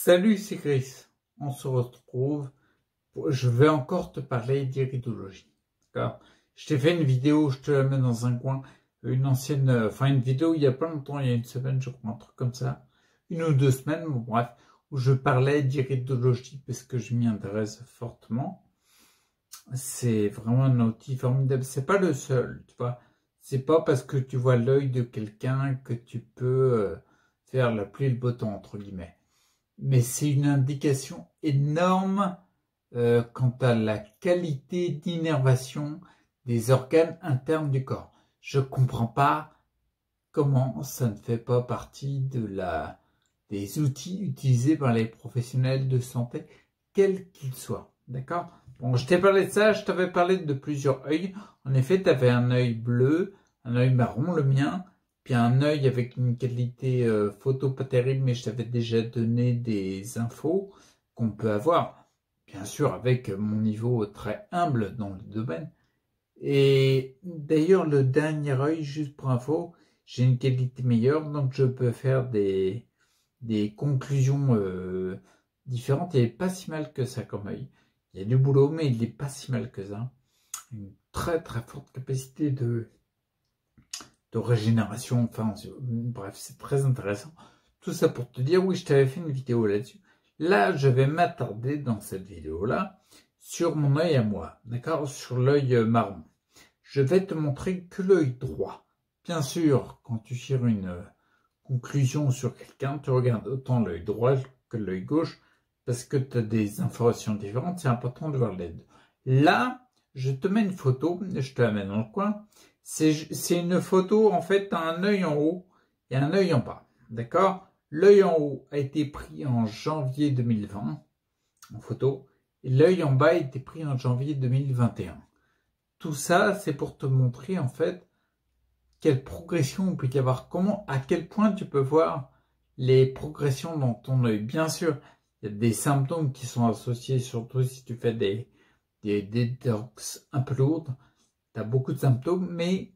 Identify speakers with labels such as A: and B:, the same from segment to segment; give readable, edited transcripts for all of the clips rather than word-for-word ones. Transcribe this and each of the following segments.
A: Salut, c'est Chris. On se retrouve. Je vais encore te parler d'iridologie. D'accord? Je t'ai fait une vidéo, je te la mets dans un coin. Une vidéo il y a pas longtemps, il y a une semaine, je crois, un truc comme ça. 1 ou 2 semaines, bon, bref, où je parlais d'iridologie parce que je m'y intéresse fortement. C'est vraiment un outil formidable. C'est pas le seul, tu vois. C'est pas parce que tu vois l'œil de quelqu'un que tu peux faire la pluie et le beau temps, entre guillemets. Mais c'est une indication énorme quant à la qualité d'innervation des organes internes du corps. Je comprends pas comment ça ne fait pas partie des outils utilisés par les professionnels de santé, quels qu'ils soient. D'accord? Bon, je t'ai parlé de ça, je t'avais parlé de plusieurs œils. En effet, tu avais un œil bleu, un œil marron, le mien, puis un œil avec une qualité photo pas terrible, mais je t'avais déjà donné des infos qu'on peut avoir, bien sûr avec mon niveau très humble dans le domaine. Et d'ailleurs, le dernier œil, juste pour info, j'ai une qualité meilleure, donc je peux faire des conclusions différentes. Il n'est pas si mal que ça comme œil. Il y a du boulot, mais il n'est pas si mal que ça. Une très très forte capacité de régénération, enfin bref, c'est très intéressant. Tout ça pour te dire, oui, je t'avais fait une vidéo là-dessus. Là, je vais m'attarder dans cette vidéo-là sur mon œil à moi, d'accord, sur l'œil marron. Je vais te montrer que l'œil droit. Bien sûr, quand tu tires une conclusion sur quelqu'un, tu regardes autant l'œil droit que l'œil gauche, parce que tu as des informations différentes, c'est important de voir les deux. Là, je te mets une photo, je te la mets dans le coin. C'est une photo, en fait, tu as un œil en haut et un œil en bas. D'accord? L'œil en haut a été pris en janvier 2020, en photo, et l'œil en bas a été pris en janvier 2021. Tout ça, c'est pour te montrer, en fait, quelle progression il peut y avoir, à quel point tu peux voir les progressions dans ton œil. Bien sûr, il y a des symptômes qui sont associés, surtout si tu fais des détox un peu lourdes. Tu as beaucoup de symptômes, mais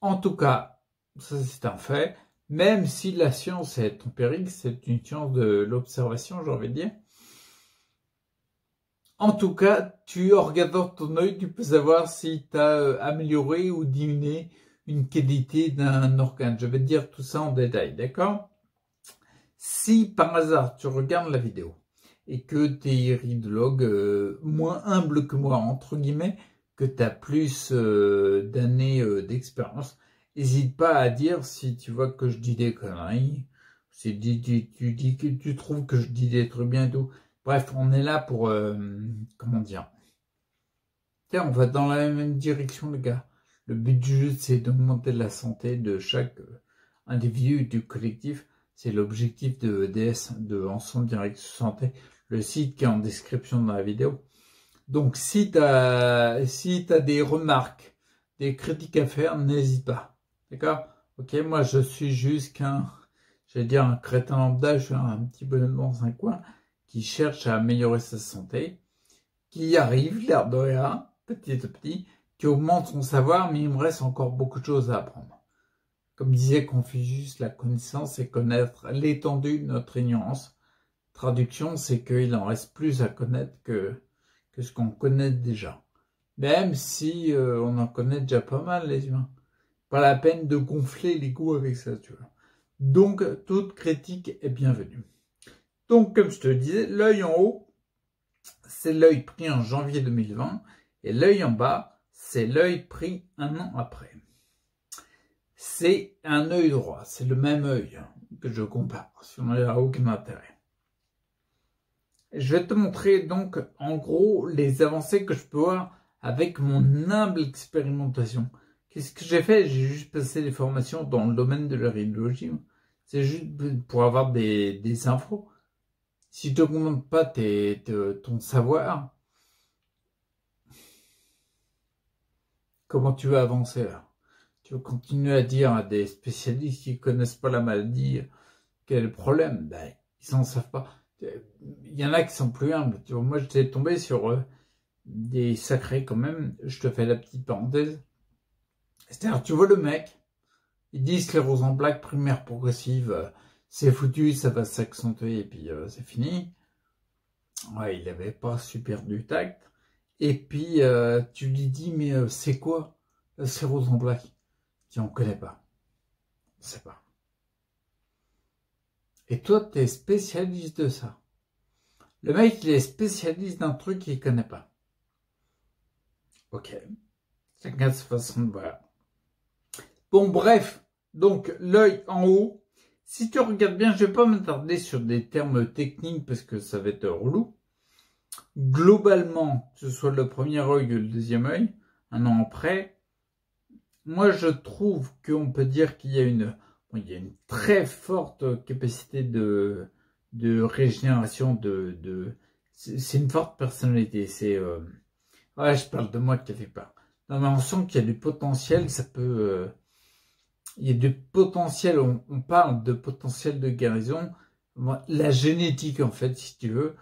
A: en tout cas, ça c'est un fait. Même si la science est empirique, c'est une science de l'observation, j'ai envie de dire. En tout cas, en regardant ton œil, tu peux savoir si tu as amélioré ou diminué une qualité d'un organe. Je vais te dire tout ça en détail, d'accord? Si par hasard tu regardes la vidéo et que tu es iridologue moins humble que moi, entre guillemets, que tu as plus d'années d'expérience, n'hésite pas à dire si tu vois que je dis des conneries, si tu dis que tu trouves que je dis des trucs bien et tout. Bref, on est là pour, comment dire. Tiens, on va dans la même direction, les gars. Le but du jeu, c'est d'augmenter la santé de chaque individu du collectif. C'est l'objectif de EDS, de Ensemble Direction Santé, le site qui est en description dans la vidéo. Donc, si t'as des remarques, des critiques à faire, n'hésite pas. D'accord? Ok, moi, je suis juste un crétin lambda, je suis un petit bonhomme dans un coin qui cherche à améliorer sa santé, qui y arrive, l'air de rien, petit à petit, qui augmente son savoir, mais il me reste encore beaucoup de choses à apprendre. Comme disait Confucius, la connaissance, c'est connaître l'étendue de notre ignorance. Traduction, c'est qu'il en reste plus à connaître que ce qu'on connaît déjà. Même si on en connaît déjà pas mal, les humains. Pas la peine de gonfler l'ego avec ça, tu vois. Donc, toute critique est bienvenue. Donc, comme je te le disais, l'œil en haut, c'est l'œil pris en janvier 2020, et l'œil en bas, c'est l'œil pris 1 an après. C'est un œil droit, c'est le même œil que je compare, sinon il n'y a aucun intérêt. Je vais te montrer donc en gros les avancées que je peux voir avec mon humble expérimentation. Qu'est-ce que j'ai fait? J'ai juste passé des formations dans le domaine de la radiologie. C'est juste pour avoir des infos. Si tu n'augmentes pas ton savoir, comment tu vas avancer là? Tu vas continuer à dire à des spécialistes qui ne connaissent pas la maladie quel est le problème? Ben, ils n'en savent pas. Il y en a qui sont plus humbles. Tu vois, moi, j'étais tombé sur des sacrés quand même. Je te fais la petite parenthèse. C'est-à-dire, tu vois le mec, il dit sclérose en plaques primaire progressive, c'est foutu, ça va s'accentuer et puis c'est fini. Ouais, il avait pas super du tact. Et puis tu lui dis, mais c'est quoi c'est Rose en Black? Il dit, on connaît pas. On sait pas. Et toi, tu es spécialiste de ça. Le mec, il est spécialiste d'un truc qu'il connaît pas. Ok. Chacun sa façon de voir. Bon, bref. Donc, l'œil en haut. Si tu regardes bien, je vais pas m'attarder sur des termes techniques parce que ça va être relou. Globalement, que ce soit le premier œil ou le deuxième œil, un an après, moi je trouve qu'on peut dire qu'il y a une très forte capacité de régénération, c'est une forte personnalité. Ouais, je parle de moi qui fait pas. Non, mais on sent qu'il y a du potentiel, ça peut. Il y a du potentiel, on parle de potentiel de guérison. La génétique, en fait, si tu veux,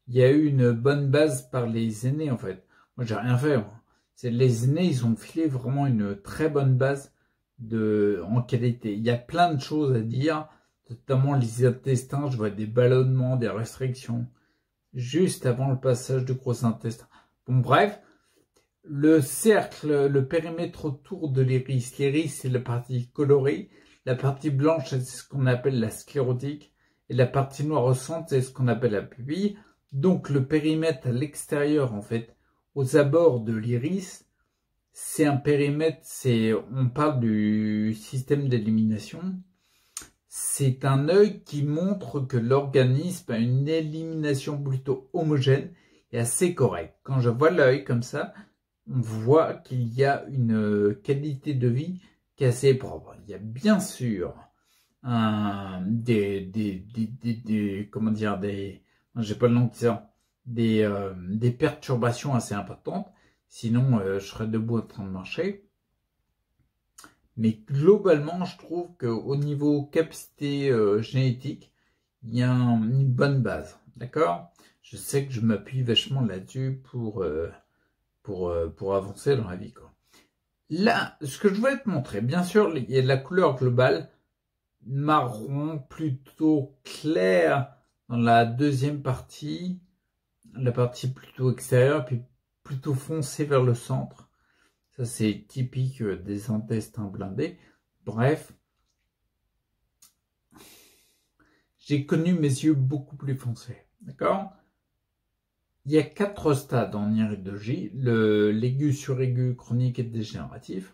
A: il y a eu une bonne base par les aînés, en fait. Moi, j'ai rien fait. C'est les aînés, ils ont filé vraiment une très bonne base en qualité. Il y a plein de choses à dire, notamment les intestins. Je vois des ballonnements, des restrictions, juste avant le passage du gros intestin. Bon, bref. Le cercle, le périmètre autour de l'iris. L'iris, c'est la partie colorée. La partie blanche, c'est ce qu'on appelle la sclérotique. Et la partie noire au centre, c'est ce qu'on appelle la pupille. Donc, le périmètre à l'extérieur, en fait, aux abords de l'iris, c'est un périmètre, on parle du système d'élimination. C'est un œil qui montre que l'organisme a une élimination plutôt homogène et assez correcte. Quand je vois l'œil comme ça, on voit qu'il y a une qualité de vie qui est assez propre. Il y a bien sûr comment dire, j'ai pas le nom de ça, des perturbations assez importantes. Sinon, je serais debout en train de marcher. Mais globalement, je trouve qu'au niveau capacité génétique, il y a une bonne base. D'accord? Je sais que je m'appuie vachement là-dessus pour avancer dans la vie, quoi. Là, ce que je voulais te montrer, bien sûr, il y a de la couleur globale, marron plutôt clair dans la deuxième partie, la partie plutôt extérieure, puis plutôt foncé vers le centre. Ça, c'est typique des intestins blindés. Bref, j'ai connu mes yeux beaucoup plus foncés, d'accord? Il y a 4 stades en iridologie, l'aigu, suraigu, chronique et dégénératif.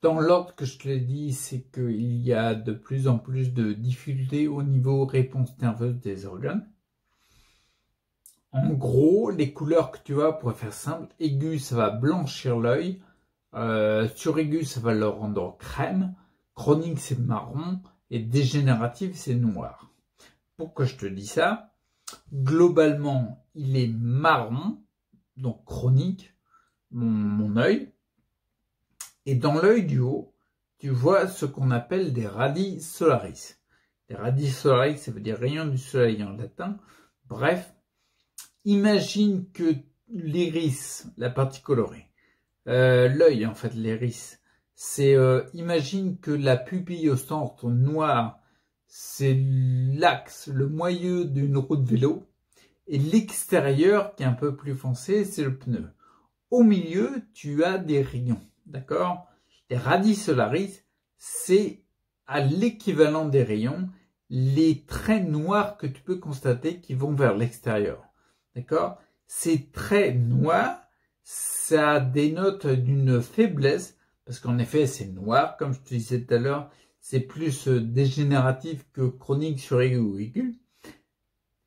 A: Dans l'ordre que je te l'ai dit, c'est qu'il y a de plus en plus de difficultés au niveau réponse nerveuse des organes. En gros, les couleurs que tu as, pour faire simple, aigu, ça va blanchir l'œil, suraigu, ça va le rendre crème, chronique, c'est marron, et dégénératif, c'est noir. Pourquoi je te dis ça? Globalement, il est marron, donc chronique, mon œil. Et dans l'œil du haut, tu vois ce qu'on appelle des radii solaris. Les radii solaris, ça veut dire rayons du soleil en latin. Bref, imagine que l'iris, la partie colorée, l'œil en fait, l'iris, imagine que la pupille au centre noire, c'est l'axe, le moyeu d'une roue de vélo, et l'extérieur qui est un peu plus foncé, c'est le pneu. Au milieu, tu as des rayons, d'accord? Les radii solaris, c'est à l'équivalent des rayons, les traits noirs que tu peux constater qui vont vers l'extérieur, d'accord? Ces traits noirs, ça dénote d'une faiblesse, parce qu'en effet, c'est noir, comme je te disais tout à l'heure, c'est plus dégénératif que chronique, suraigu ou aigu.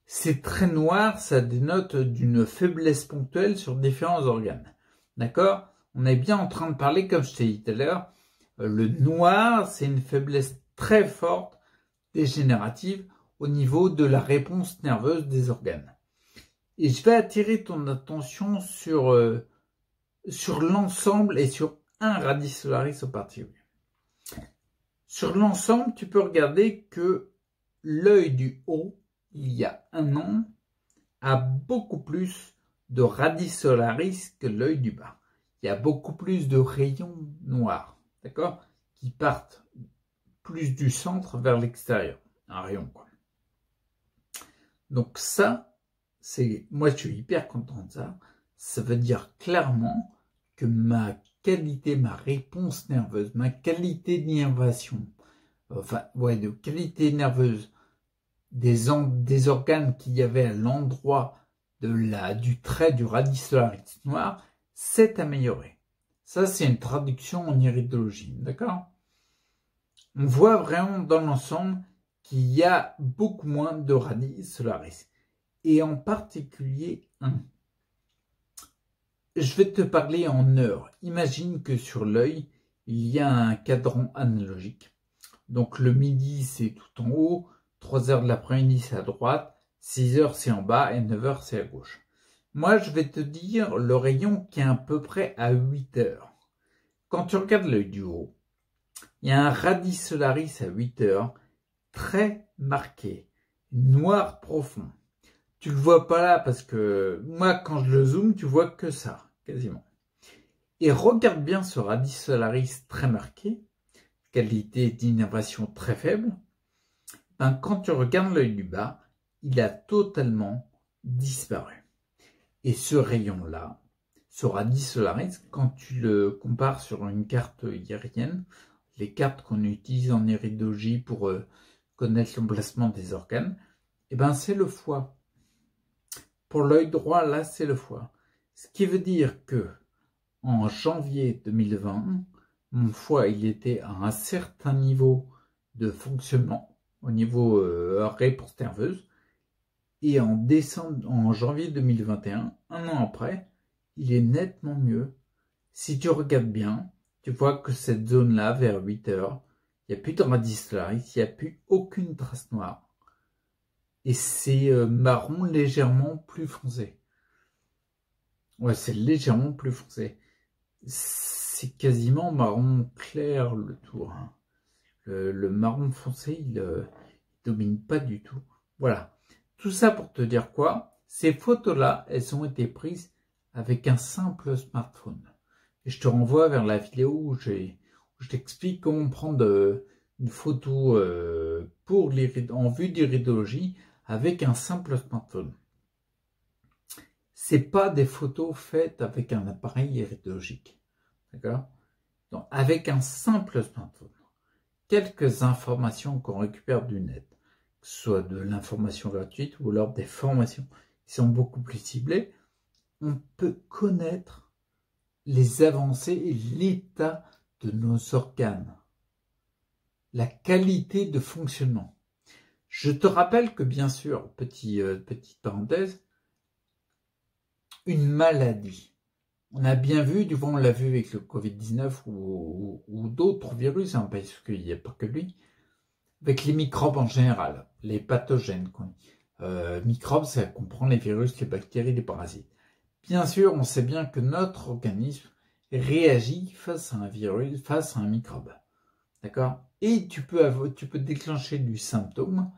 A: Ces traits noirs, ça dénote d'une faiblesse ponctuelle sur différents organes. D'accord? On est bien en train de parler, comme je t'ai dit tout à l'heure, le noir, c'est une faiblesse très forte, dégénérative, au niveau de la réponse nerveuse des organes. Et je vais attirer ton attention sur l'ensemble et sur un radii solaris en particulier. Sur l'ensemble, tu peux regarder que l'œil du haut, il y a un an, a beaucoup plus de radii solaris que l'œil du bas. Il y a beaucoup plus de rayons noirs, d'accord, qui partent plus du centre vers l'extérieur. Un rayon, quoi. Donc ça, moi je suis hyper content de ça. Ça veut dire clairement que ma qualité, ma réponse nerveuse, ma qualité d'innervation, de qualité nerveuse des organes qu'il y avait à l'endroit du trait du radix solaris noir s'est améliorée. Ça, c'est une traduction en iridologie, d'accord? On voit vraiment dans l'ensemble qu'il y a beaucoup moins de radix solaris. Et en particulier un. Je vais te parler en heures. Imagine que sur l'œil, il y a un cadran analogique. Donc le midi, c'est tout en haut, 3 heures de l'après-midi, c'est à droite, 6 heures, c'est en bas, et 9 heures, c'est à gauche. Moi, je vais te dire le rayon qui est à peu près à 8 heures. Quand tu regardes l'œil du haut, il y a un radix solaris à 8 heures, très marqué, noir profond. Tu le vois pas là parce que moi, quand je le zoome, tu vois que ça, quasiment. Et regarde bien ce radix solaris très marqué, qualité d'innervation très faible. Quand tu regardes l'œil du bas, il a totalement disparu. Et ce rayon-là, ce radix solaris, quand tu le compares sur une carte iridienne, les cartes qu'on utilise en iridologie pour connaître l'emplacement des organes, c'est le foie. Pour l'œil droit, là, c'est le foie. Ce qui veut dire que en janvier 2020, mon foie, il était à un certain niveau de fonctionnement, au niveau réponse nerveuse, et en janvier 2021, un an après, il est nettement mieux. Si tu regardes bien, tu vois que cette zone-là, vers 8 heures, il n'y a plus de radix solaris, il n'y a plus aucune trace noire. Et c'est marron légèrement plus foncé. Ouais, c'est légèrement plus foncé. C'est quasiment marron clair le tour. Hein. Le marron foncé, il domine pas du tout. Voilà. Tout ça pour te dire quoi? Ces photos-là, elles ont été prises avec un simple smartphone. Et je te renvoie vers la vidéo où je t'explique comment prendre une photo en vue d'iridologie avec un simple smartphone. C'est pas des photos faites avec un appareil iridologique. D'accord? Donc, avec un simple smartphone. Quelques informations qu'on récupère du net, que ce soit de l'information gratuite ou alors des formations qui sont beaucoup plus ciblées, on peut connaître les avancées et l'état de nos organes, la qualité de fonctionnement. Je te rappelle que bien sûr, petite parenthèse, une maladie, on a bien vu, du coup on l'a vu avec le Covid-19 ou d'autres virus, hein, parce qu'il n'y a pas que lui, avec les microbes en général, les pathogènes. Microbes, ça comprend les virus, les bactéries, les parasites. Bien sûr, on sait bien que notre organisme réagit face à un virus, face à un microbe. D'accord? Et tu peux déclencher du symptôme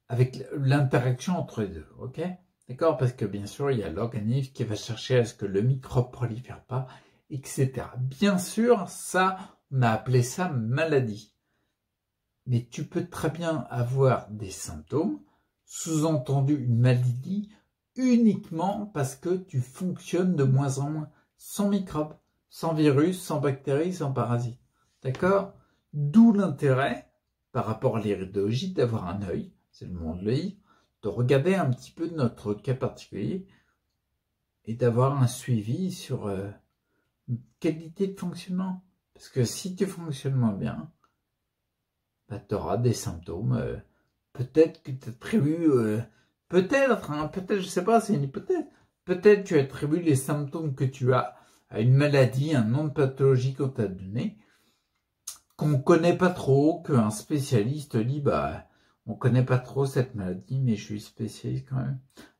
A: avec l'interaction entre les deux. Ok? D'accord? Parce que bien sûr, il y a l'organisme qui va chercher à ce que le microbe ne prolifère pas, etc. Bien sûr, ça, on a appelé ça maladie. Mais tu peux très bien avoir des symptômes, sous-entendu une maladie, uniquement parce que tu fonctionnes de moins en moins sans microbes, sans virus, sans bactéries, sans parasites. D'accord? D'où l'intérêt, par rapport à l'iridologie, d'avoir un œil, c'est le monde de l'œil, de regarder un petit peu notre cas particulier et d'avoir un suivi sur une qualité de fonctionnement. Parce que si tu fonctionnes moins bien, tu auras des symptômes. Peut-être que tu as prévu, peut-être, je sais pas, c'est une hypothèse. Peut-être tu attribues les symptômes que tu as à une maladie, un nom de pathologie qu'on t'a donné, qu'on connaît pas trop, qu'un spécialiste dit, on connaît pas trop cette maladie, mais je suis spécialiste quand même.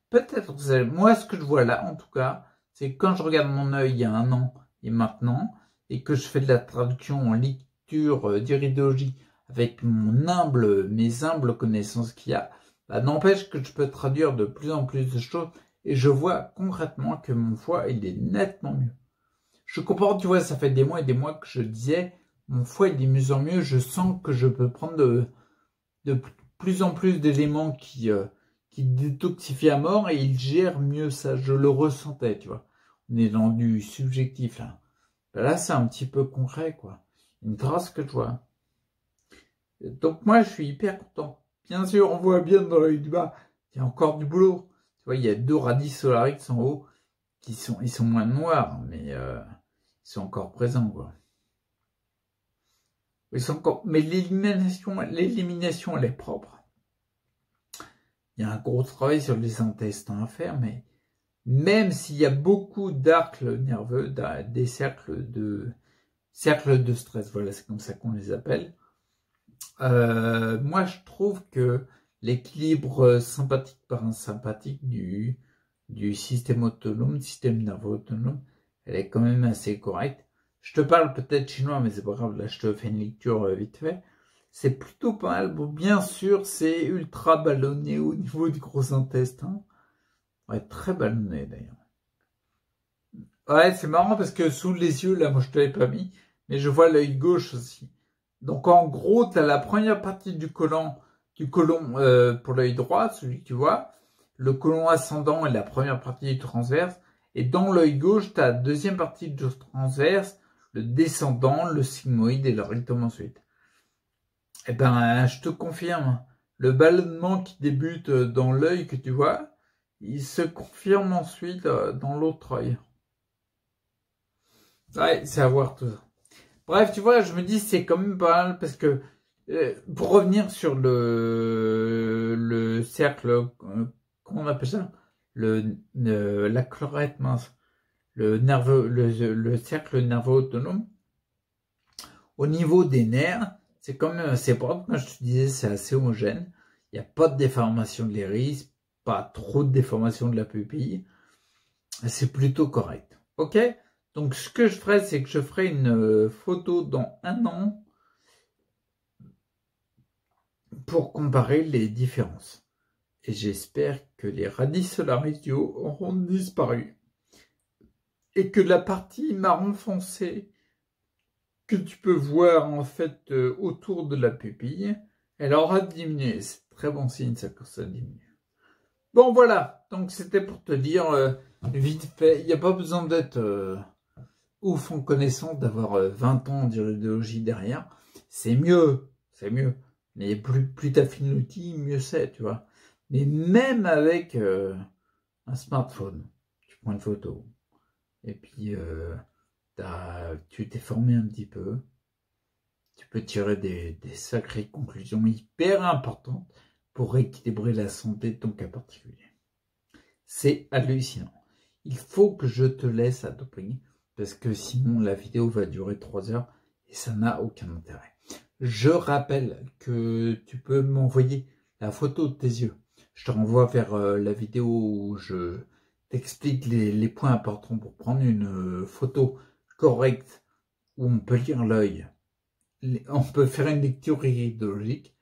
A: Peut-être, moi, ce que je vois là, en tout cas, c'est que quand je regarde mon œil il y a un an et maintenant, et que je fais de la traduction en lecture d'iridologie avec mes humbles connaissances qu'il y a, n'empêche que je peux traduire de plus en plus de choses, et je vois concrètement que mon foie, il est nettement mieux. Je comprends, tu vois, ça fait des mois et des mois que je disais, mon foie il est de mieux en mieux. Je sens que je peux prendre de plus en plus d'éléments qui détoxifient à mort et il gère mieux ça. Je le ressentais, tu vois. On est dans du subjectif là. Ben là, c'est un petit peu concret, quoi. Une trace que je vois. Donc moi, je suis hyper content. Bien sûr, on voit bien dans l'œil du bas, il y a encore du boulot. Tu vois, il y a 2 radis Solarix en haut ils sont moins noirs, mais ils sont encore présents, quoi. Mais l'élimination, elle est propre. Il y a un gros travail sur les intestins à faire, mais même s'il y a beaucoup d'arcs nerveux, des cercles de stress, voilà, c'est comme ça qu'on les appelle. Moi, je trouve que l'équilibre sympathique parasympathique du système autonome, système nerveux autonome, elle est quand même assez correcte. Je te parle peut-être chinois, mais c'est pas grave, là je te fais une lecture vite fait. C'est plutôt pas mal. Bon, bien sûr, c'est ultra ballonné au niveau du gros intestin. Ouais, très ballonné d'ailleurs. Ouais, c'est marrant parce que sous les yeux, là, moi je te l'ai pas mis, mais je vois l'œil gauche aussi. Donc en gros, tu as la première partie du côlon pour l'œil droit, celui que tu vois, le côlon ascendant et la première partie du transverse, et dans l'œil gauche, tu as la deuxième partie du transverse, le descendant, le sigmoïde et le rectum ensuite. Eh ben, je te confirme, le ballonnement qui débute dans l'œil que tu vois, il se confirme ensuite dans l'autre œil. Ouais, c'est à voir tout ça. Bref, tu vois, je me dis c'est quand même pas mal parce que pour revenir sur le cercle, comment on appelle ça, la chlorette mince, le cercle nerveux autonome. Au niveau des nerfs, c'est quand même assez propre. Comme je te disais, c'est assez homogène. Il n'y a pas de déformation de l'iris, pas trop de déformation de la pupille. C'est plutôt correct. Ok? Donc, ce que je ferai, c'est que je ferai une photo dans 1 an pour comparer les différences. Et j'espère que les radis solarizio auront disparu. Et que la partie marron foncé que tu peux voir en fait autour de la pupille, elle aura diminué. C'est très bon signe ça quand ça diminue. Bon voilà, donc c'était pour te dire vite fait, il n'y a pas besoin d'être ouf en connaissance, d'avoir 20 ans d'iridéologie derrière. C'est mieux. Mais plus t'affines l'outil, mieux c'est, tu vois. Mais même avec un smartphone, tu prends une photo, et puis tu t'es formé un petit peu, tu peux tirer des sacrées conclusions hyper importantes pour équilibrer la santé de ton cas particulier. C'est hallucinant. Il faut que je te laisse à doping, parce que sinon la vidéo va durer 3 heures et ça n'a aucun intérêt. Je rappelle que tu peux m'envoyer la photo de tes yeux. Je te renvoie vers la vidéo où je t'explique les points importants pour prendre une photo correcte où on peut lire l'œil. On peut faire une lecture iridologique,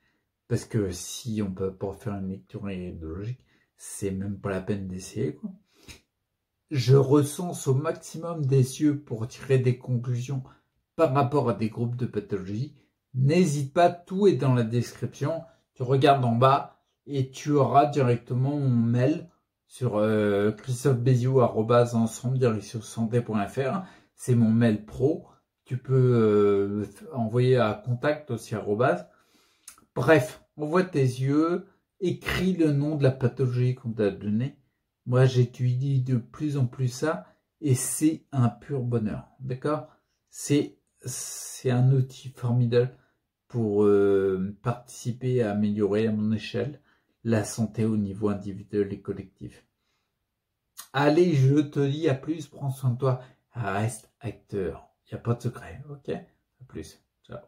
A: parce que si on peut pas faire une lecture iridologique, c'est même pas la peine d'essayer, quoi. Je recense au maximum des yeux pour tirer des conclusions par rapport à des groupes de pathologie. N'hésite pas, tout est dans la description. Tu regardes en bas et tu auras directement mon mail sur christophe.beziou@ensemble-santé.fr. C'est mon mail pro. Tu peux envoyer à contact aussi @. Bref, envoie tes yeux, écris le nom de la pathologie qu'on t'a donnée. Moi, j'étudie de plus en plus ça et c'est un pur bonheur. D'accord? C'est un outil formidable pour participer à améliorer à mon échelle la santé au niveau individuel et collectif. Allez, je te dis à plus, prends soin de toi, reste acteur. Il n'y a pas de secret, ok? À plus. Ciao.